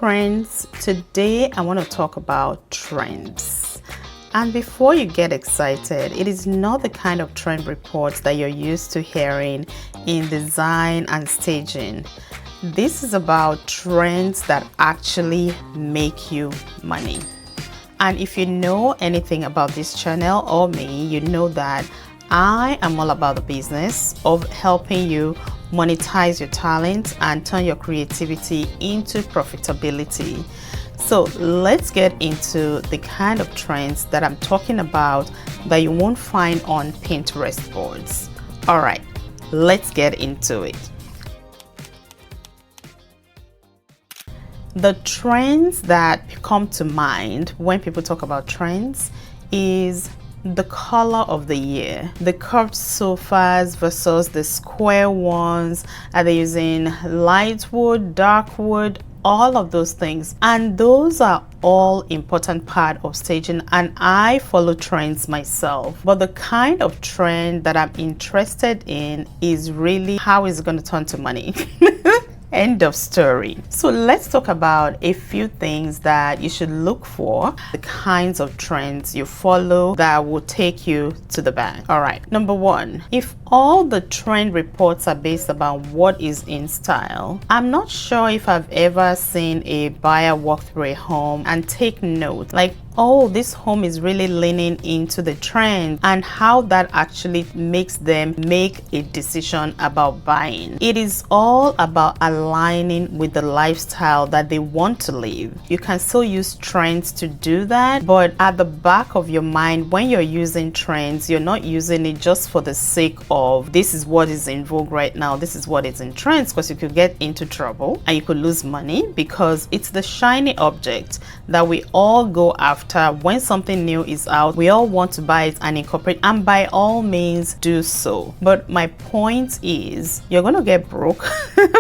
friends, today I want to talk about trends. And before you get excited, it is not the kind of trend reports that you're used to hearing in design and staging. This is about trends that actually make you money. And if you know anything about this channel or me, you know that I am all about the business of helping you monetize your talent and turn your creativity into profitability. So let's get into the kind of trends that I'm talking about that you won't find on Pinterest boards. All right, let's get into it. The trends that come to mind when people talk about trends is the color of the year. The curved sofas versus the square ones. Are they using light wood, dark wood, all of those things? And those are all important part of staging, and I follow trends myself. But the kind of trend that I'm interested in is really how is it going to turn to money. End of story. So let's talk about a few things that you should look for, the kinds of trends you follow that will take you to the bank. All right, number one, if all the trend reports are based about what is in style, I'm not sure if I've ever seen a buyer walk through a home and take note, like, oh, this home is really leaning into the trend, and how that actually makes them make a decision about buying. It is all about aligning with the lifestyle that they want to live. You can still use trends to do that, but at the back of your mind, when you're using trends, you're not using it just for the sake of this is what is in vogue right now, this is what is in trends, because you could get into trouble and you could lose money, because it's the shiny object that we all go after. When something new is out, we all want to buy it and incorporate, and by all means do so. But my point is, you're going to get broke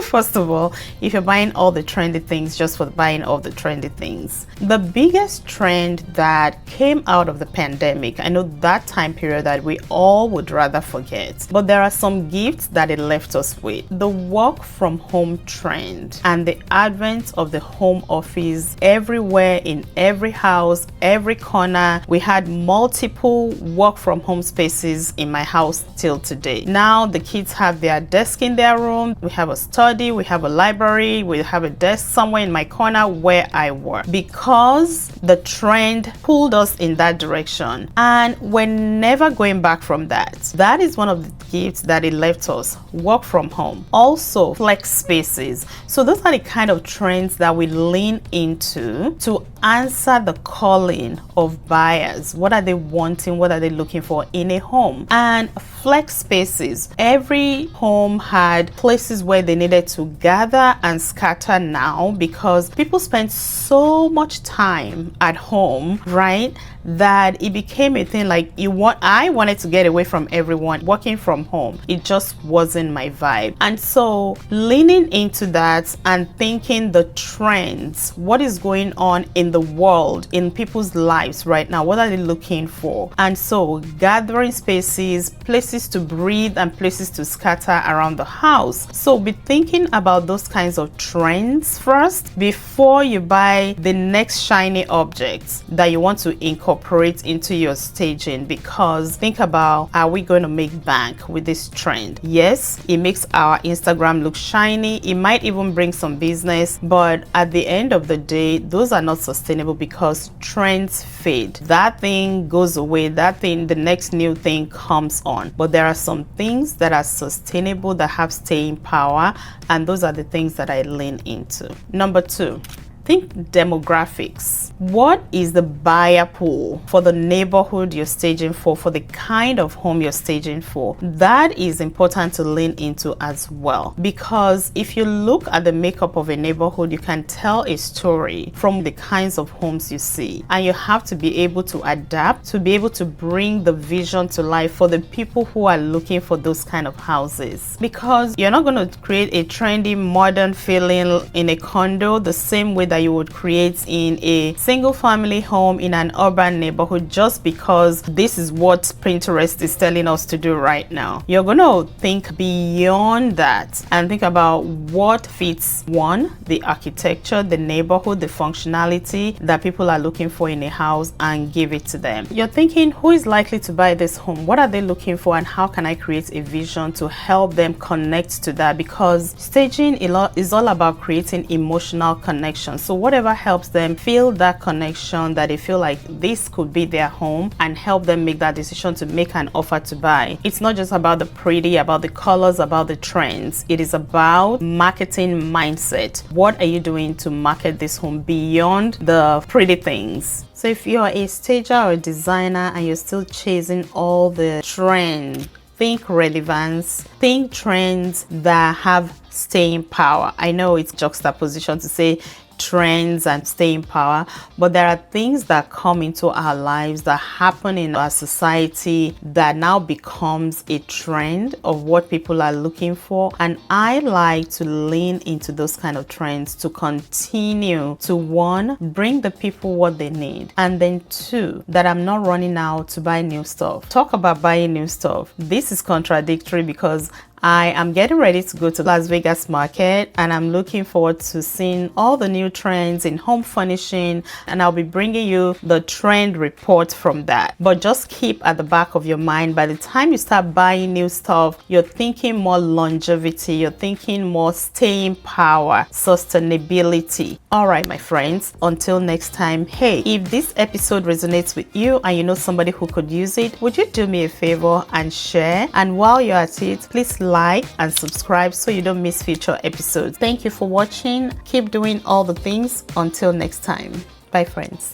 first of all if you're buying all the trendy things just for buying all the trendy things. The biggest trend that came out of the pandemic, I know that time period that we all would rather forget, but there are some gifts that it left us with. The work from home trend and the advent of the home office everywhere, in every house, every corner. We had multiple work from home spaces in my house till today. Now the kids have their desk in their room, we have a study, we have a library, we have a desk somewhere in my corner where I work, because the trend pulled us in that direction and we're never going back from that. That is one of the gifts that it left us, work from home. Also flex spaces. So those are the kind of trends that we lean into to answer the calling of buyers. What are they wanting? What are they looking for in a home? And flex spaces. Every home had places where they needed to gather and scatter now, because people spend so much time at home, right, that it became a thing like I wanted to get away from everyone working from home. It just wasn't my vibe. And so leaning into that and thinking the trends, what is going on in the world, in people's lives right now, what are they looking for? And so gathering spaces, places to breathe and places to scatter around the house. So be thinking about those kinds of trends first before you buy the next shiny objects that you want to incorporate into your staging, because think about, are we going to make bank with this trend? Yes, it makes our Instagram look shiny, it might even bring some business, but at the end of the day, those are not sustainable because trends fade. That thing goes away, the next new thing comes on. But there are some things that are sustainable, that have staying power, and those are the things that I lean into. Number two, think demographics. What is the buyer pool for the neighborhood you're staging for the kind of home you're staging for? That is important to lean into as well, because if you look at the makeup of a neighborhood, you can tell a story from the kinds of homes you see, and you have to be able to adapt to be able to bring the vision to life for the people who are looking for those kind of houses, because you're not going to create a trendy modern feeling in a condo the same way that you would create in a single family home in an urban neighborhood just because this is what Pinterest is telling us to do right now. You're going to think beyond that and think about what fits one, the architecture, the neighborhood, the functionality that people are looking for in a house, and give it to them. You're thinking, who is likely to buy this home? What are they looking for, and how can I create a vision to help them connect to that? Because staging is all about creating emotional connection. So whatever helps them feel that connection, that they feel like this could be their home, and help them make that decision to make an offer to buy. It's not just about the pretty, about the colors, about the trends. It is about marketing mindset. What are you doing to market this home beyond the pretty things? So if you're a stager or a designer and you're still chasing all the trends, think relevance, think trends that have staying power. I know it's juxtaposition to say trends and staying power, but there are things that come into our lives, that happen in our society, that now becomes a trend of what people are looking for. And I like to lean into those kind of trends to continue to, one, bring the people what they need, and then two, that I'm not running out to buy new stuff. Talk about buying new stuff. This is contradictory because I am getting ready to go to Las Vegas market, and I'm looking forward to seeing all the new trends in home furnishing, and I'll be bringing you the trend report from that. But just keep at the back of your mind, by the time you start buying new stuff, you're thinking more longevity, you're thinking more staying power, sustainability. All right, my friends, until next time, hey, if this episode resonates with you and you know somebody who could use it, would you do me a favor and share? And while you're at it, please like and subscribe so you don't miss future episodes. Thank you for watching. Keep doing all the things. Until next time. Bye, friends.